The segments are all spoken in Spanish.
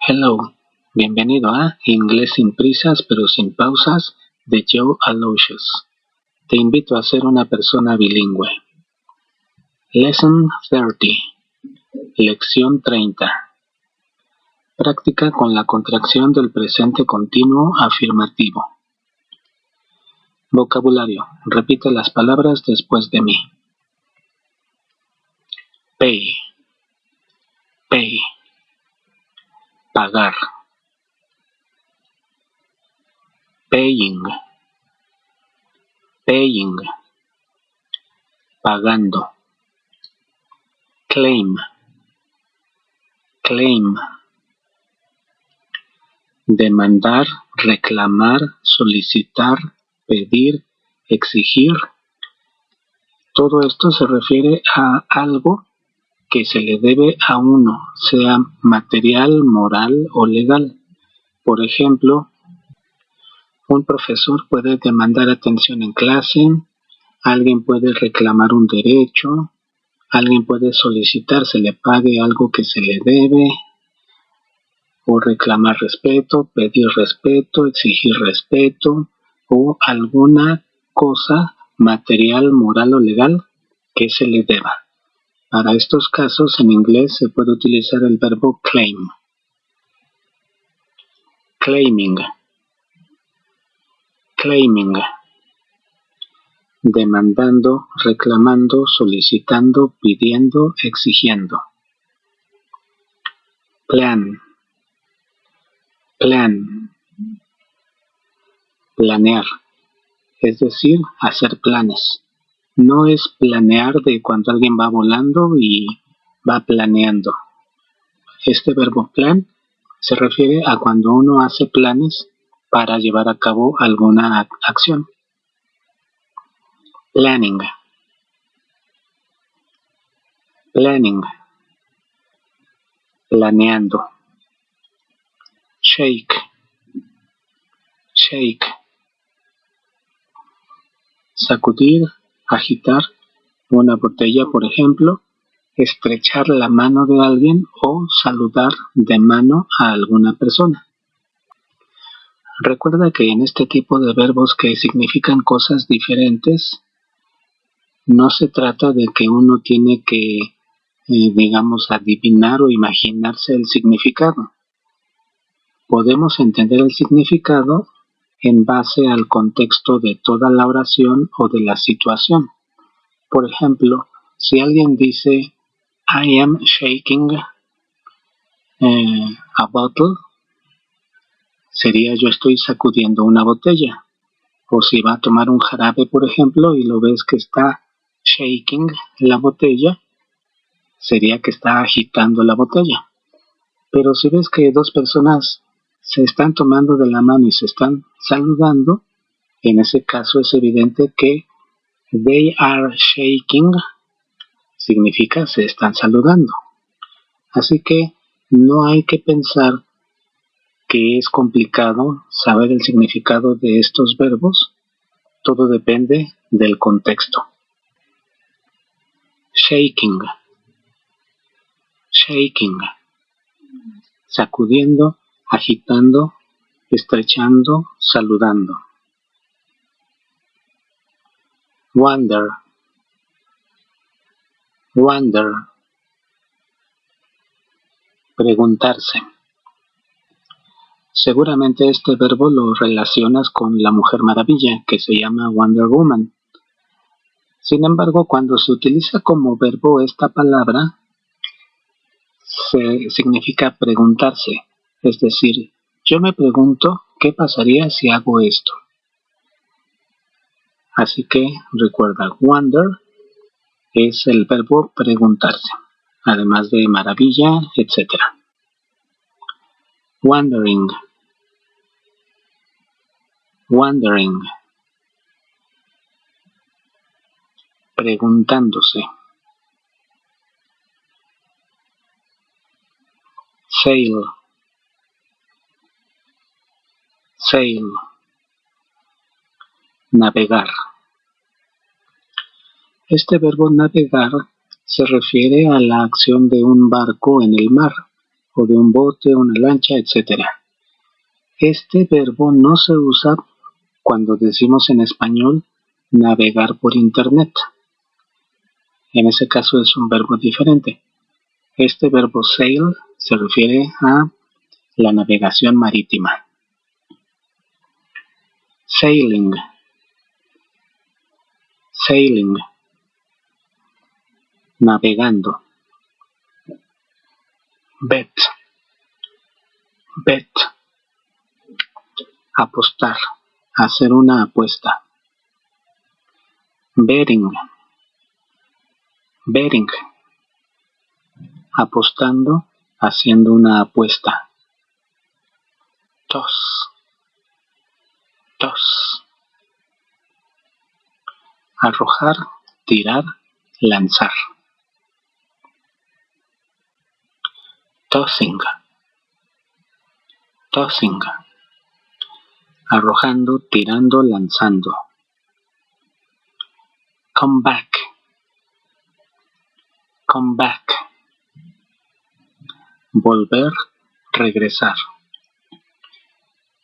Hello, bienvenido a Inglés sin prisas pero sin pausas de Joe Aloysius. Te invito a ser una persona bilingüe. Lesson 30. Lección 30. Práctica con la contracción del presente continuo afirmativo. Vocabulario. Repite las palabras después de mí. Pay. Pay. Pagar. Paying. Paying. Pagando. Claim. Claim. Demandar, reclamar, solicitar, pedir, exigir. Todo esto se refiere a algo que se le debe a uno, sea material, moral o legal. Por ejemplo, un profesor puede demandar atención en clase, alguien puede reclamar un derecho, alguien puede solicitar se le pague algo que se le debe, o reclamar respeto, pedir respeto, exigir respeto, o alguna cosa material, moral o legal que se le deba. Para estos casos, en inglés se puede utilizar el verbo claim. Claiming. Claiming. Demandando, reclamando, solicitando, pidiendo, exigiendo. Plan. Plan. Planear. Es decir, hacer planes. No es planear de cuando alguien va volando y va planeando. Este verbo plan se refiere a cuando uno hace planes para llevar a cabo alguna acción. Planning. Planning. Planeando. Shake. Shake. Sacudir, agitar una botella, por ejemplo, estrechar la mano de alguien o saludar de mano a alguna persona. Recuerda que en este tipo de verbos que significan cosas diferentes, no se trata de que uno tiene que, adivinar o imaginarse el significado. Podemos entender el significado en base al contexto de toda la oración o de la situación. Por ejemplo, si alguien dice I am shaking a bottle, sería yo estoy sacudiendo una botella. O si va a tomar un jarabe, por ejemplo, y lo ves que está shaking la botella, sería que está agitando la botella. Pero si ves que dos personas se están tomando de la mano y se están saludando, en ese caso es evidente que they are shaking significa se están saludando. Así que no hay que pensar que es complicado saber el significado de estos verbos. Todo depende del contexto. Shaking. Shaking. Sacudiendo, agitando, estrechando, saludando. Wonder. Wonder. Preguntarse. Seguramente este verbo lo relacionas con la Mujer Maravilla, que se llama Wonder Woman. Sin embargo, cuando se utiliza como verbo esta palabra, significa preguntarse. Es decir, yo me pregunto qué pasaría si hago esto. Así que recuerda, wonder es el verbo preguntarse, además de maravilla, etc. Wondering. Wondering. Preguntándose. Sail. Sail. Navegar. Este verbo navegar se refiere a la acción de un barco en el mar, o de un bote, una lancha, etc. Este verbo no se usa cuando decimos en español navegar por internet. En ese caso es un verbo diferente. Este verbo sail se refiere a la navegación marítima. Sailing, sailing, navegando. Bet, bet, apostar, hacer una apuesta. Betting, betting, apostando, haciendo una apuesta. Toss, toss, arrojar, tirar, lanzar. Tossing, tossing, arrojando, tirando, lanzando. Come back, come back, volver, regresar.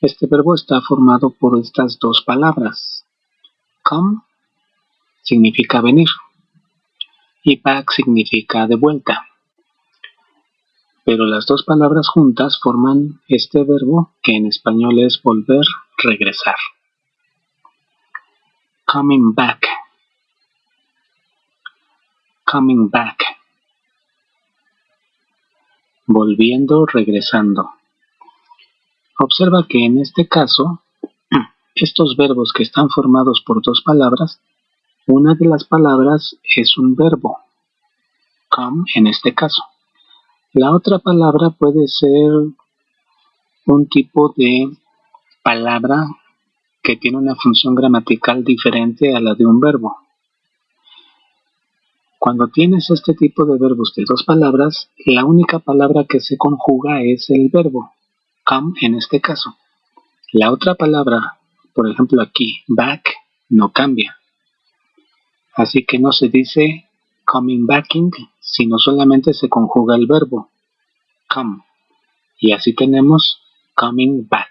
Este verbo está formado por estas dos palabras. Come significa venir y back significa de vuelta. Pero las dos palabras juntas forman este verbo que en español es volver, regresar. Coming back, coming back. Volviendo, regresando. Observa que en este caso, estos verbos que están formados por dos palabras, una de las palabras es un verbo, come en este caso. La otra palabra puede ser un tipo de palabra que tiene una función gramatical diferente a la de un verbo. Cuando tienes este tipo de verbos de dos palabras, la única palabra que se conjuga es el verbo, come en este caso. La otra palabra, por ejemplo aquí, back, no cambia. Así que no se dice coming backing, sino solamente se conjuga el verbo, come. Y así tenemos coming back.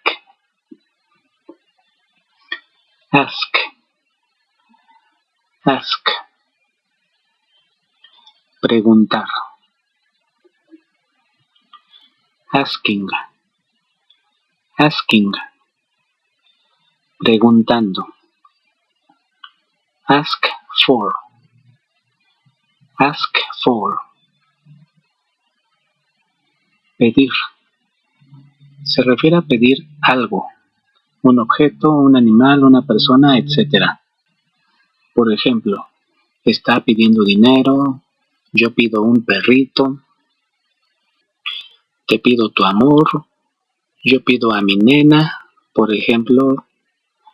Ask, ask, preguntar. Asking, asking, preguntando. Ask for, ask for. Pedir. Se refiere a pedir algo, un objeto, un animal, una persona, etc. Por ejemplo, está pidiendo dinero, yo pido un perrito, te pido tu amor, yo pido a mi nena, por ejemplo,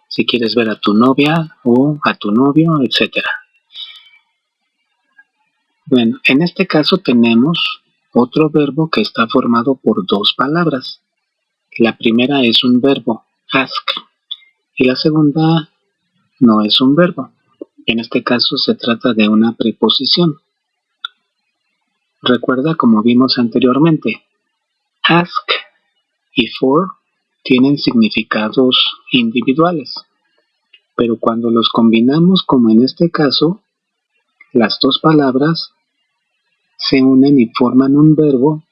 si quieres ver a tu novia o a tu novio, etc. Bueno, en este caso tenemos otro verbo que está formado por dos palabras. La primera es un verbo, ask, y la segunda no es un verbo. En este caso se trata de una preposición. Recuerda como vimos anteriormente, ask y for tienen significados individuales, pero cuando los combinamos como en este caso, las dos palabras se unen y forman un verbo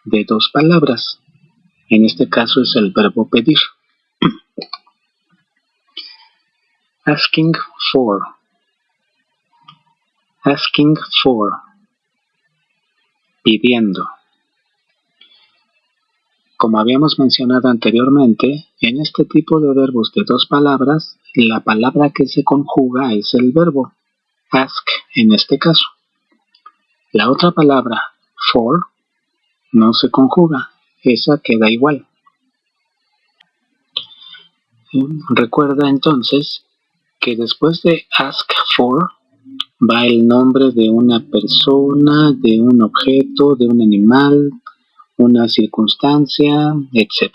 de dos palabras. En este caso es el verbo pedir. Asking for, asking for, pidiendo. Como habíamos mencionado anteriormente, en este tipo de verbos de dos palabras, la palabra que se conjuga es el verbo, ask en este caso. La otra palabra, for, no se conjuga, esa queda igual. Recuerda entonces que después de ask for va el nombre de una persona, de un objeto, de un animal, una circunstancia, etc.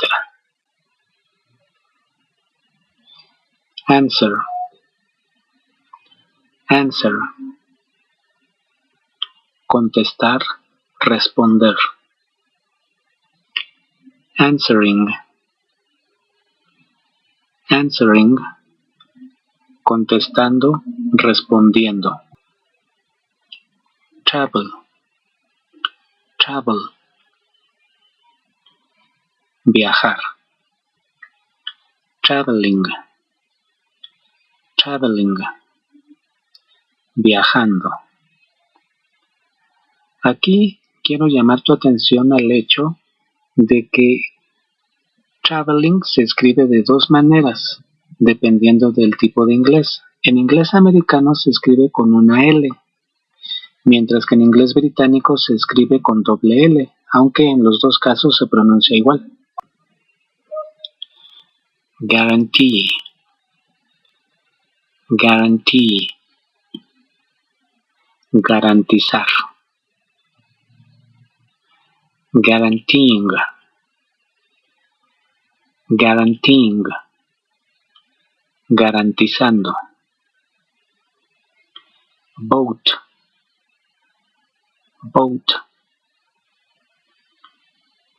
Answer, answer, contestar, responder. answering, answering, contestando, respondiendo. Travel, travel, viajar. Traveling, traveling, viajando. Aquí quiero llamar tu atención al hecho de que traveling se escribe de dos maneras, dependiendo del tipo de inglés. En inglés americano se escribe con una L, mientras que en inglés británico se escribe con doble L, aunque en los dos casos se pronuncia igual. Guarantee, guarantee, garantizar. Guaranteeing, guaranteeing, garantizando. Boat, boat,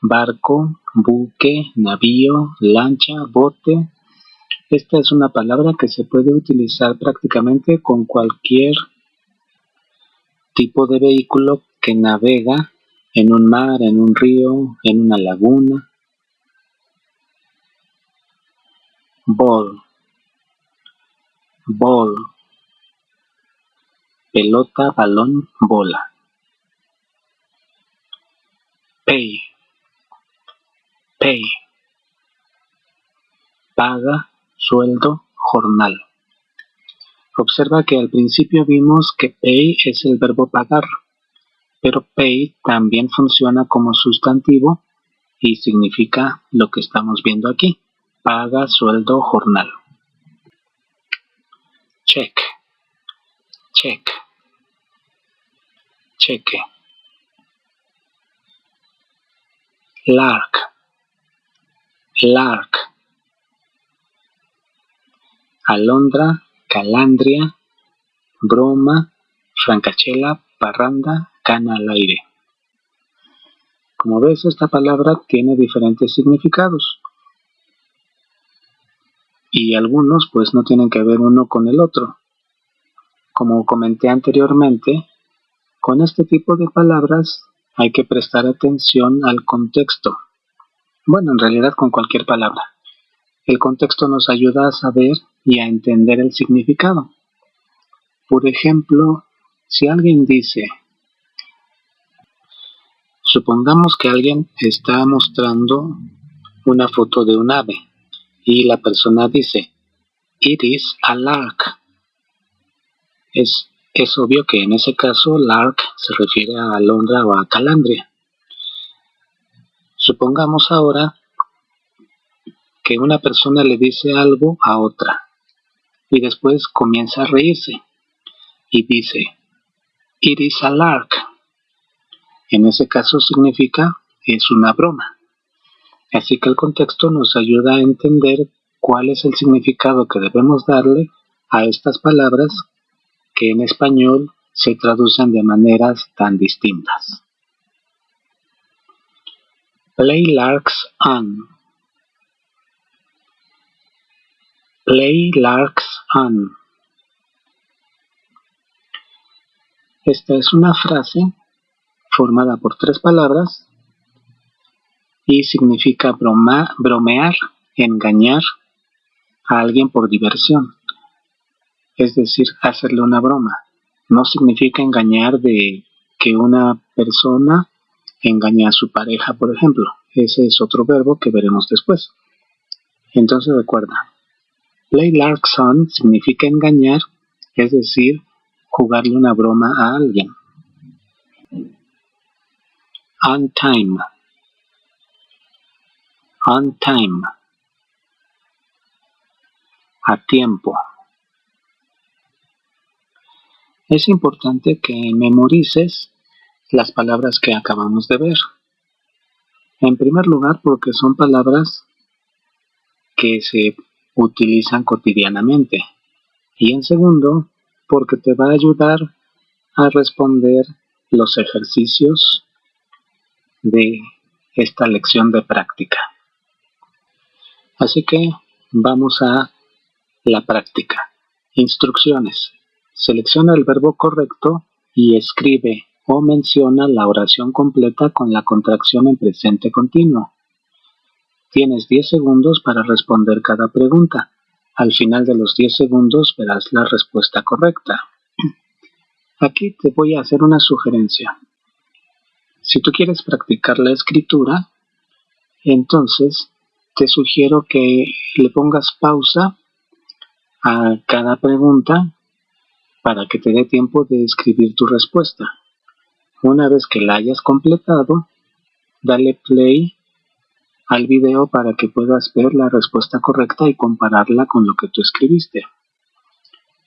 barco, buque, navío, lancha, bote. Esta es una palabra que se puede utilizar prácticamente con cualquier tipo de vehículo que navega en un mar, en un río, en una laguna. Ball, ball, pelota, balón, bola. Pay, pay, paga, sueldo, jornal. Observa que al principio vimos que pay es el verbo pagar, pero pay también funciona como sustantivo y significa lo que estamos viendo aquí: paga, sueldo, jornal. Check, check, cheque. Lark, lark. Alondra, calandria, broma, francachela, parranda, cana al aire. Como ves, esta palabra tiene diferentes significados y algunos pues no tienen que ver uno con el otro. Como comenté anteriormente, con este tipo de palabras hay que prestar atención al contexto. Bueno, en realidad con cualquier palabra. El contexto nos ayuda a saber y a entender el significado. Por ejemplo, si alguien dice, supongamos que alguien está mostrando una foto de un ave y la persona dice, "It is a lark". Es obvio que en ese caso lark se refiere a alondra o a calandria. Supongamos ahora que una persona le dice algo a otra y después comienza a reírse y dice, "It is a lark". En ese caso significa es una broma. Así que el contexto nos ayuda a entender cuál es el significado que debemos darle a estas palabras que en español se traducen de maneras tan distintas. Play larks on. Play larks on. Esta es una frase formada por tres palabras y significa bromear, engañar a alguien por diversión. Es decir, hacerle una broma. No significa engañar de que una persona engaña a su pareja, por ejemplo. Ese es otro verbo que veremos después. Entonces recuerda, play larks on significa engañar, es decir, jugarle una broma a alguien. On time. On time. A tiempo. Es importante que memorices las palabras que acabamos de ver. En primer lugar, porque son palabras que se utilizan cotidianamente. Y en segundo, porque te va a ayudar a responder los ejercicios de esta lección de práctica. Así que vamos a la práctica. Instrucciones. Selecciona el verbo correcto y escribe o menciona la oración completa con la contracción en presente continuo. Tienes 10 segundos para responder cada pregunta. Al final de los 10 segundos verás la respuesta correcta. Aquí te voy a hacer una sugerencia. Si tú quieres practicar la escritura, entonces te sugiero que le pongas pausa a cada pregunta para que te dé tiempo de escribir tu respuesta. Una vez que la hayas completado, dale play al video para que puedas ver la respuesta correcta y compararla con lo que tú escribiste.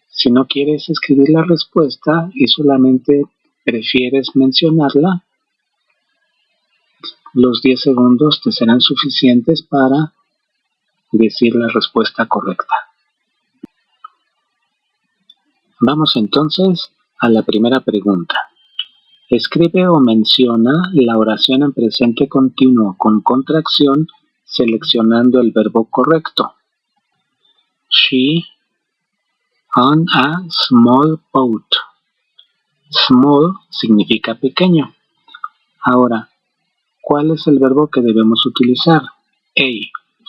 Si no quieres escribir la respuesta y solamente prefieres mencionarla, los 10 segundos te serán suficientes para decir la respuesta correcta. Vamos entonces a la primera pregunta. Escribe o menciona la oración en presente continuo con contracción seleccionando el verbo correcto. She on a small boat. Small significa pequeño. Ahora, ¿cuál es el verbo que debemos utilizar? A.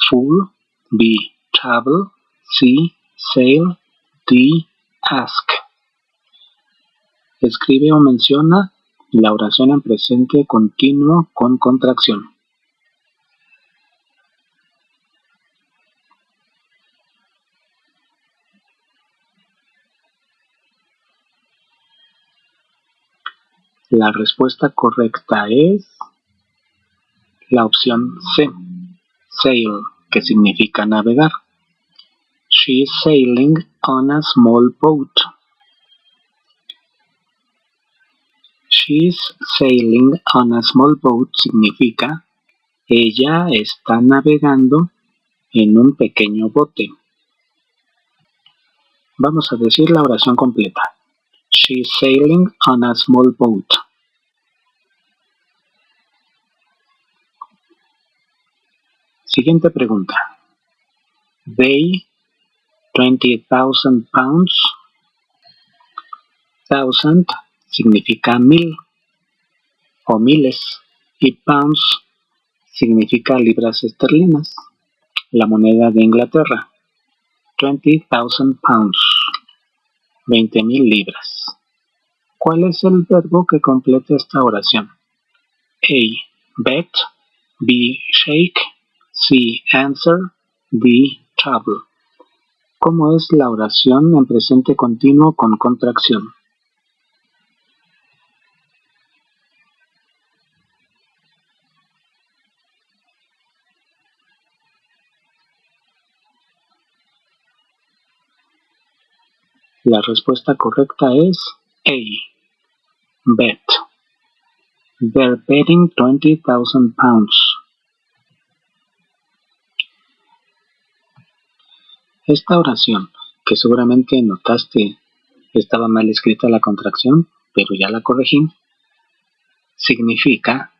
Full. B. Travel. C. Sail. D. Ask. Escribe o menciona la oración en presente continuo con contracción. La respuesta correcta es la opción C, sail, que significa navegar. She is sailing on a small boat. She is sailing on a small boat significa ella está navegando en un pequeño bote. Vamos a decir la oración completa. She is sailing on a small boat. Siguiente pregunta. They 20,000 pounds. Thousand significa 1000 o miles y pounds significa libras esterlinas, la moneda de Inglaterra. 20,000 pounds, 20,000 libras. ¿Cuál es el verbo que completa esta oración? A. Bet. B. Shake. C. Answer. D. Travel. ¿Cómo es la oración en presente continuo con contracción? La respuesta correcta es A. Bet. They're betting 20,000 pounds. Esta oración, que seguramente notaste estaba mal escrita la contracción, pero ya la corregí, significa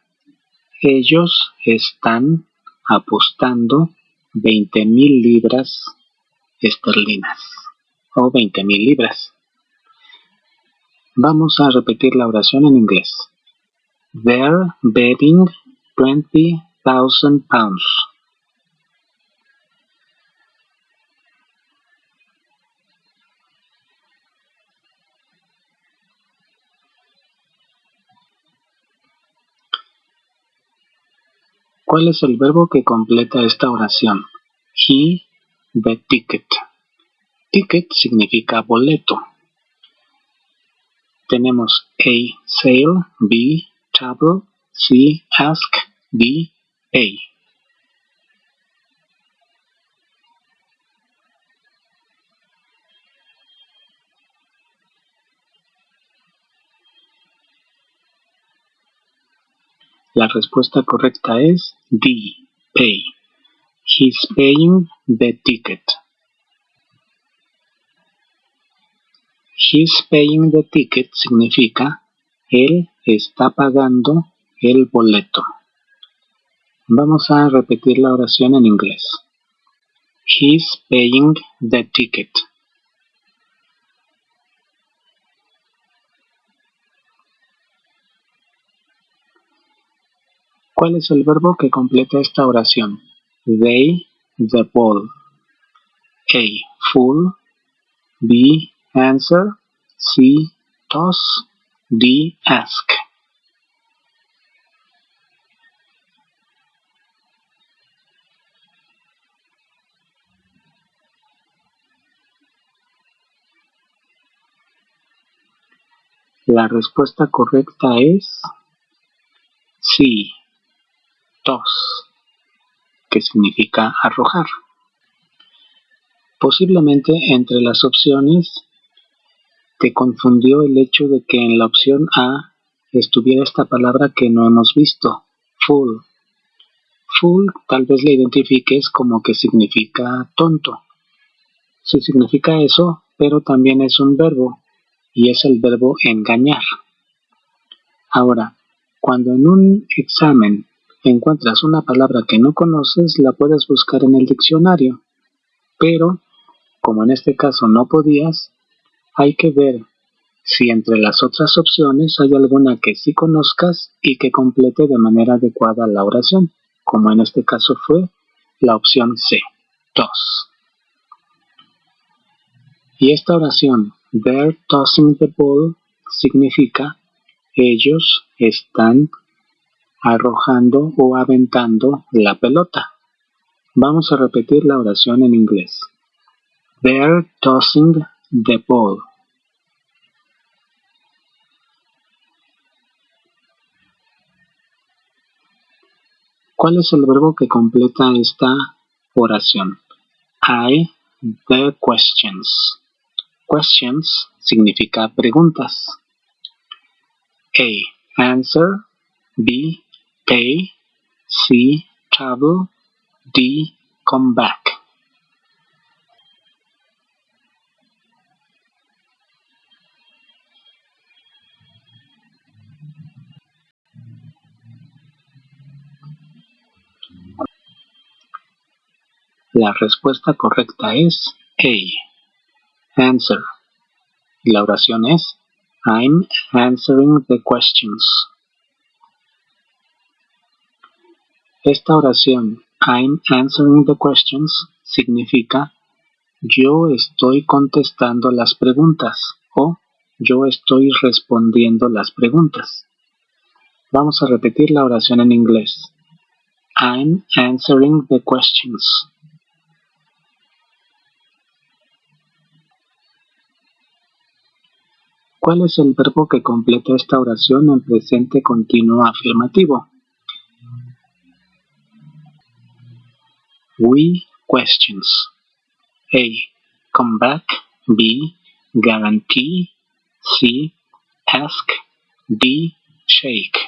ellos están apostando 20,000 libras esterlinas o 20,000 libras. Vamos a repetir la oración en inglés. They're betting 20,000 pounds. ¿Cuál es el verbo que completa esta oración? He bet ticket. Ticket significa boleto. Tenemos A, sail, B, travel, C, ask, D, pay. La respuesta correcta es D, pay. He's paying the ticket. He's paying the ticket significa él está pagando el boleto. Vamos a repetir la oración en inglés. He's paying the ticket. ¿Cuál es el verbo que completa esta oración? They, the ball. A. Full. B. Answer. C. Toss. D. Ask. La respuesta correcta es C. Toss, que significa arrojar. Posiblemente entre las opciones te confundió el hecho de que en la opción A estuviera esta palabra que no hemos visto, full. Full tal vez la identifiques como que significa tonto. Sí significa eso, pero también es un verbo, y es el verbo engañar. Ahora, cuando en un examen encuentras una palabra que no conoces, la puedes buscar en el diccionario, pero como en este caso no podías, hay que ver si entre las otras opciones hay alguna que sí conozcas y que complete de manera adecuada la oración, como en este caso fue la opción C, toss. Y esta oración, they're tossing the ball, significa ellos están arrojando o aventando la pelota. Vamos a repetir la oración en inglés. They're tossing the ball. ¿Cuál es el verbo que completa esta oración? I, the questions. Questions significa preguntas. A, answer. B, pay. C, travel. D, come back. La respuesta correcta es A, answer. Y la oración es I'm answering the questions. Esta oración, I'm answering the questions, significa yo estoy contestando las preguntas o yo estoy respondiendo las preguntas. Vamos a repetir la oración en inglés. I'm answering the questions. ¿Cuál es el verbo que completa esta oración en presente continuo afirmativo? We questions. A. Come back. B. Guarantee. C. Ask. D. Shake.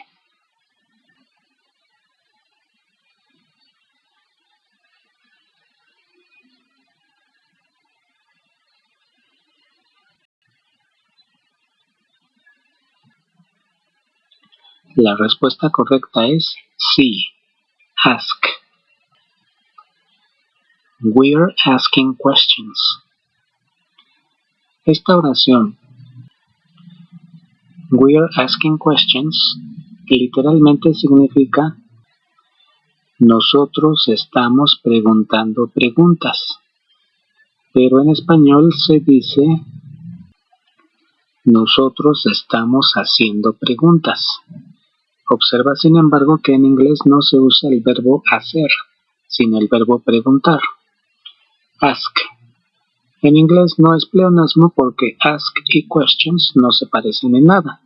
La respuesta correcta es C. Ask. We're asking questions. Esta oración, we're asking questions, literalmente significa nosotros estamos preguntando preguntas. Pero en español se dice nosotros estamos haciendo preguntas. Observa, sin embargo, que en inglés no se usa el verbo hacer, sino el verbo preguntar. Ask. En inglés no es pleonasmo porque ask y questions no se parecen en nada.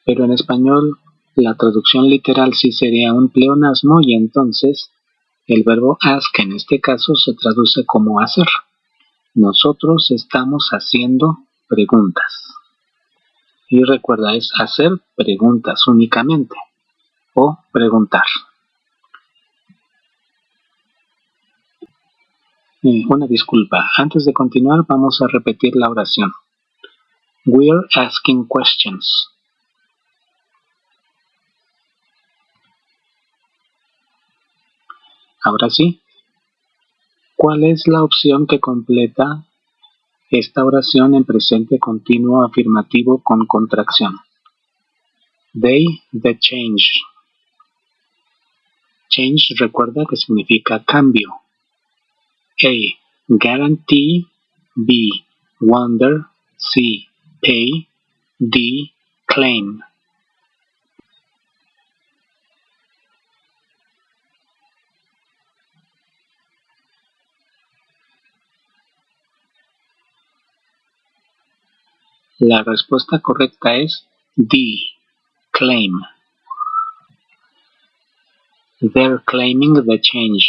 Pero en español la traducción literal sí sería un pleonasmo y entonces el verbo ask en este caso se traduce como hacer. Nosotros estamos haciendo preguntas. Y recuerda, es hacer preguntas únicamente o preguntar. Una disculpa, antes de continuar vamos a repetir la oración. We're asking questions. Ahora sí, ¿cuál es la opción que completa esta oración en presente continuo afirmativo con contracción? They, the change. Change, recuerda que significa cambio. A, guarantee. B, wonder. C, pay. D, claim. La respuesta correcta es D, claim. They're claiming the change.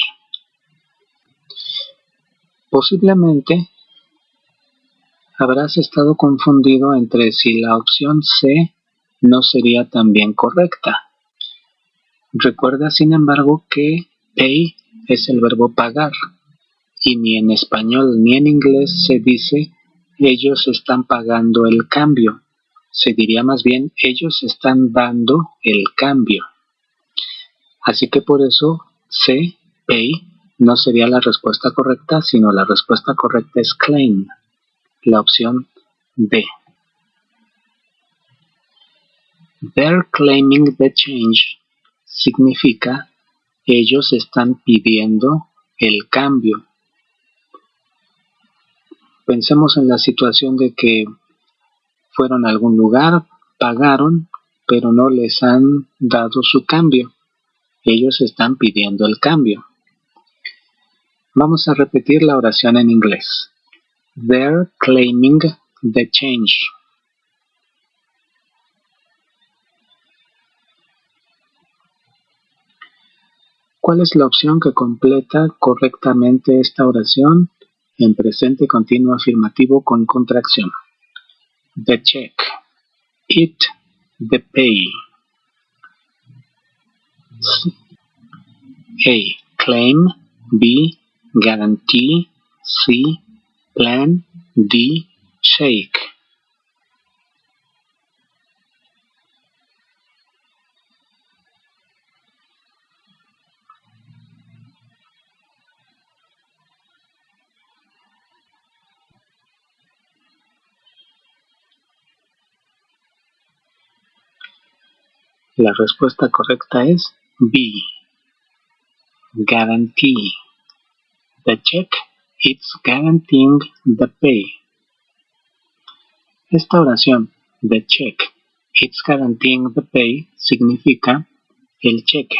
Posiblemente habrás estado confundido entre si la opción C no sería también correcta. Recuerda, sin embargo, que pay es el verbo pagar y ni en español ni en inglés se dice ellos están pagando el cambio. Se diría más bien ellos están dando el cambio. Así que por eso C, pay, no sería la respuesta correcta, sino la respuesta correcta es claim, la opción D. They're claiming the change significa ellos están pidiendo el cambio. Pensemos en la situación de que fueron a algún lugar, pagaron, pero no les han dado su cambio. Ellos están pidiendo el cambio. Vamos a repetir la oración en inglés. They're claiming the change. ¿Cuál es la opción que completa correctamente esta oración en presente continuo afirmativo con contracción? The check. It, the pay. A, claim. B, guarantee. C, plan. D, shake. La respuesta correcta es B, guarantee. The check, it's guaranteeing the pay. Esta oración, the check, it's guaranteeing the pay, significa el cheque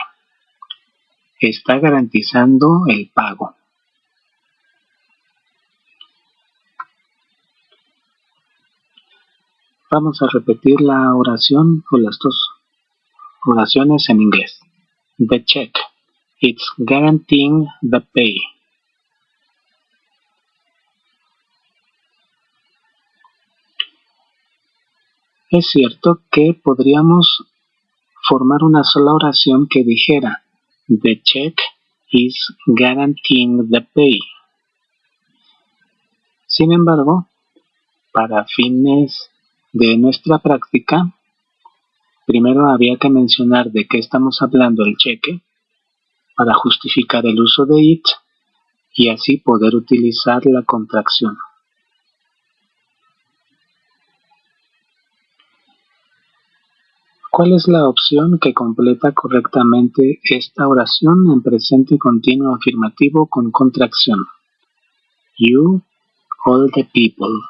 está garantizando el pago. Vamos a repetir la oración o las dos oraciones en inglés. The check, it's guaranteeing the pay. Es cierto que podríamos formar una sola oración que dijera the check is guaranteeing the pay. Sin embargo, para fines de nuestra práctica, primero había que mencionar de qué estamos hablando el cheque para justificar el uso de it y así poder utilizar la contracción. ¿Cuál es la opción que completa correctamente esta oración en presente continuo afirmativo con contracción? You, all the people.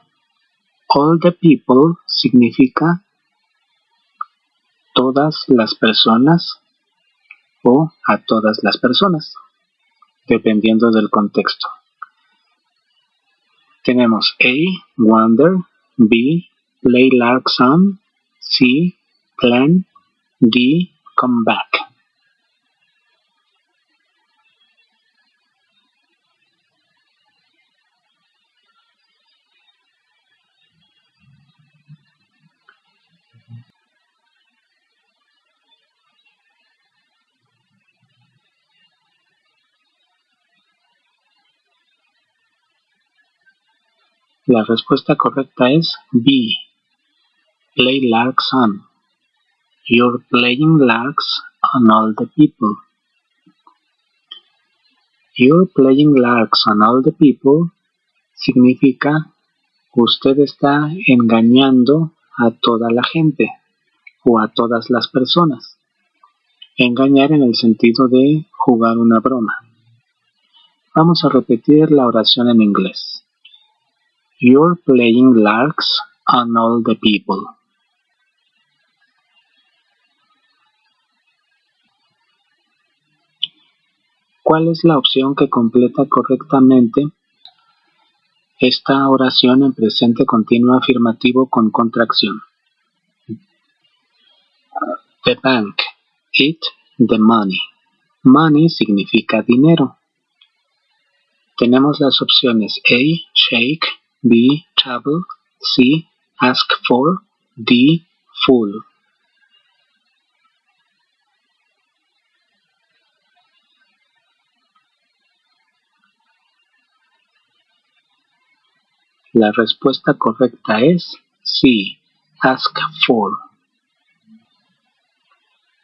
All the people significa todas las personas o a todas las personas, dependiendo del contexto. Tenemos A, wonder. B, play lark song. C, plan. D, come back. La respuesta correcta es B, play lark song. You're playing larks on all the people. You're playing larks on all the people significa usted está engañando a toda la gente o a todas las personas. Engañar en el sentido de jugar una broma. Vamos a repetir la oración en inglés. You're playing larks on all the people. ¿Cuál es la opción que completa correctamente esta oración en presente continuo afirmativo con contracción? The bank. It, the money. Money significa dinero. Tenemos las opciones A, shake, B, trouble, C, ask for, D, full. La respuesta correcta es C, ask for,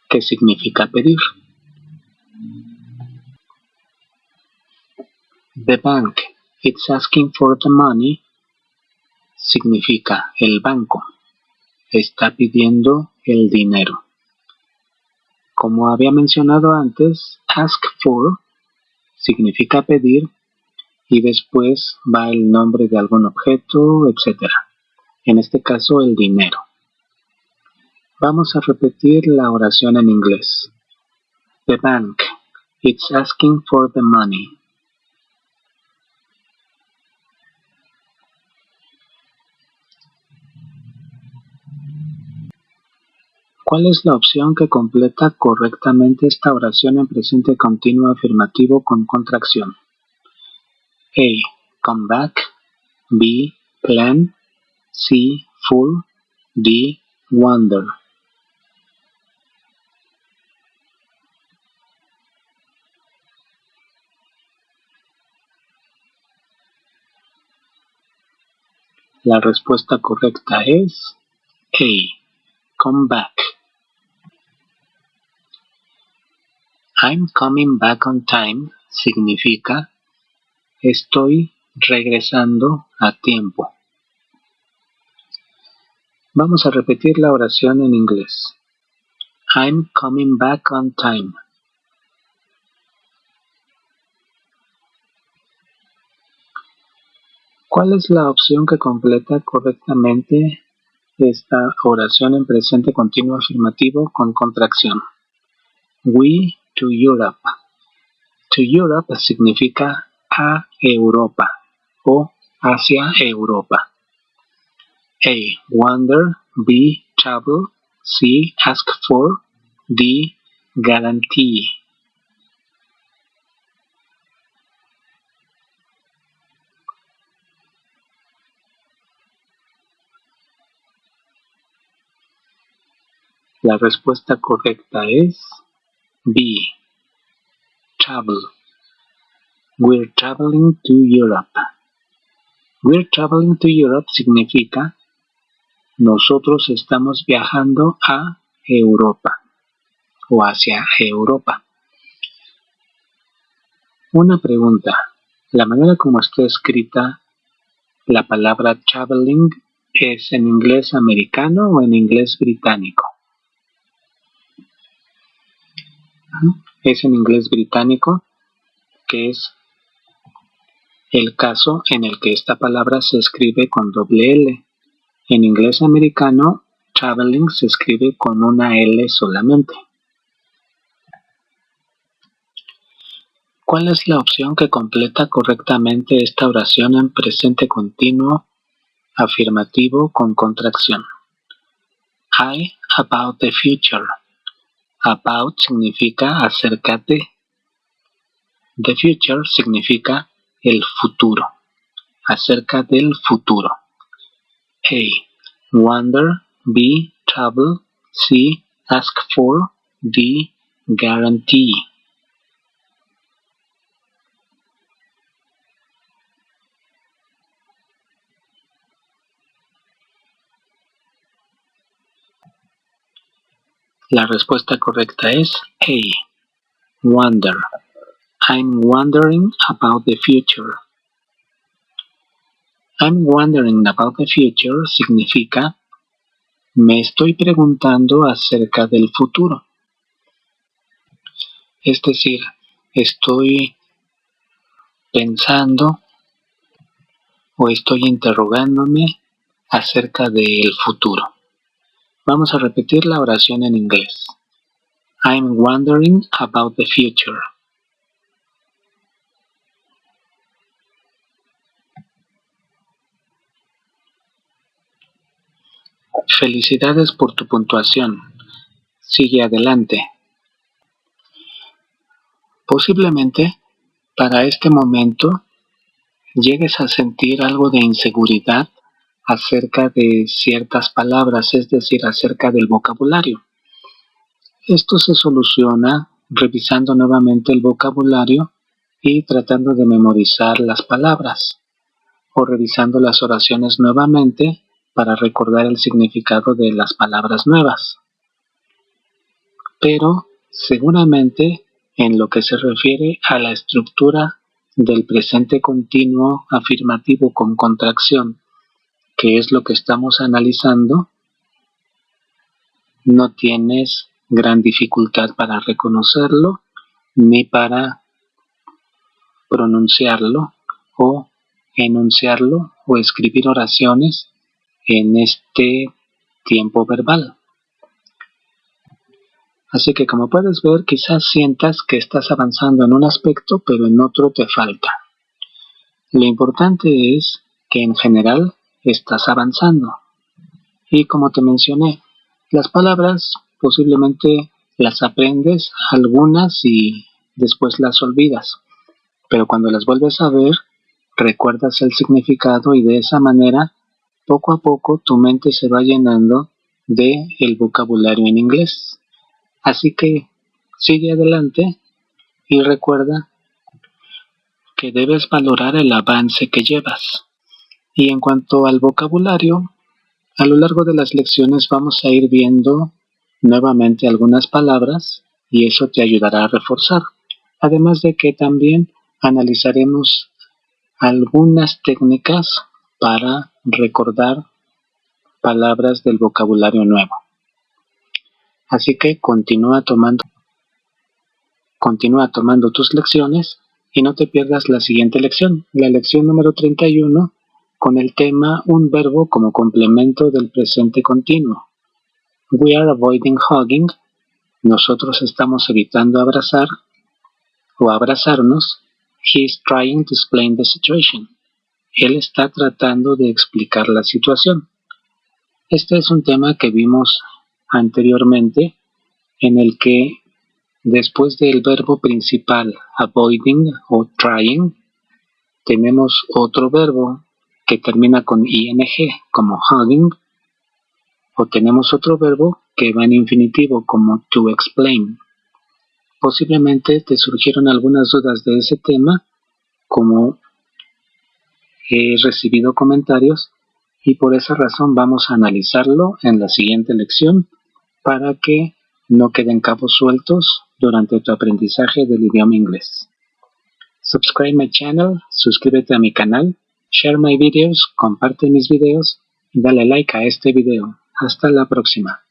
que significa pedir. The bank, it's asking for the money, significa el banco, está pidiendo el dinero. Como había mencionado antes, ask for significa pedir y después va el nombre de algún objeto, etc. En este caso, el dinero. Vamos a repetir la oración en inglés. The bank, it's asking for the money. ¿Cuál es la opción que completa correctamente esta oración en presente continuo afirmativo con contracción? A, come back, B, plan, C, full, D, wonder. La respuesta correcta es A, come back. I'm coming back on time significa estoy regresando a tiempo. Vamos a repetir la oración en inglés. I'm coming back on time. ¿Cuál es la opción que completa correctamente esta oración en presente continuo afirmativo con contracción? We to Europe. To Europe significa a Europa o hacia Europa. A, wonder, B, travel, C, ask for, D, guarantee. La respuesta correcta es B, travel. We're traveling to Europe. We're traveling to Europe significa nosotros estamos viajando a Europa o hacia Europa. Una pregunta. La manera como está escrita la palabra traveling es en inglés americano o en inglés británico. Es en inglés británico, que es el caso en el que esta palabra se escribe con doble L. En inglés americano, traveling se escribe con una L solamente. ¿Cuál es la opción que completa correctamente esta oración en presente continuo afirmativo con contracción? I about the future. About significa acércate. The future significa el futuro. Acerca del futuro. A, wonder, B, trouble, C, ask for, D, guarantee. La respuesta correcta es A, wonder. I'm wondering about the future. I'm wondering about the future significa me estoy preguntando acerca del futuro. Es decir, estoy pensando o estoy interrogándome acerca del futuro. Vamos a repetir la oración en inglés. I'm wondering about the future. Felicidades por tu puntuación. Sigue adelante. Posiblemente, para este momento, llegues a sentir algo de inseguridad acerca de ciertas palabras, es decir, acerca del vocabulario. Esto se soluciona revisando nuevamente el vocabulario y tratando de memorizar las palabras, o revisando las oraciones nuevamente para recordar el significado de las palabras nuevas. Pero seguramente en lo que se refiere a la estructura del presente continuo afirmativo con contracción, que es lo que estamos analizando, no tienes gran dificultad para reconocerlo ni para pronunciarlo o enunciarlo o escribir oraciones en este tiempo verbal. Así que como puedes ver, quizás sientas que estás avanzando en un aspecto, pero en otro te falta. Lo importante es que en general estás avanzando. Y como te mencioné, las palabras posiblemente las aprendes algunas y después las olvidas. Pero cuando las vuelves a ver, recuerdas el significado y de esa manera, poco a poco tu mente se va llenando de el vocabulario en inglés. Así que sigue adelante y recuerda que debes valorar el avance que llevas. Y en cuanto al vocabulario, a lo largo de las lecciones vamos a ir viendo nuevamente algunas palabras y eso te ayudará a reforzar. Además de que también analizaremos algunas técnicas para recordar palabras del vocabulario nuevo. Así que continúa tomando tus lecciones y no te pierdas la siguiente lección, la lección número 31, con el tema un verbo como complemento del presente continuo. We are avoiding hugging. Nosotros estamos evitando abrazar o abrazarnos. He is trying to explain the situation. Él está tratando de explicar la situación. Este es un tema que vimos anteriormente, en el que después del verbo principal avoiding o trying, tenemos otro verbo que termina con ing como hugging, o tenemos otro verbo que va en infinitivo como to explain. Posiblemente te surgieron algunas dudas de ese tema, como he recibido comentarios, y por esa razón vamos a analizarlo en la siguiente lección para que no queden cabos sueltos durante tu aprendizaje del idioma inglés. Subscribe my channel, suscríbete a mi canal, share my videos, comparte mis videos y dale like a este video. Hasta la próxima.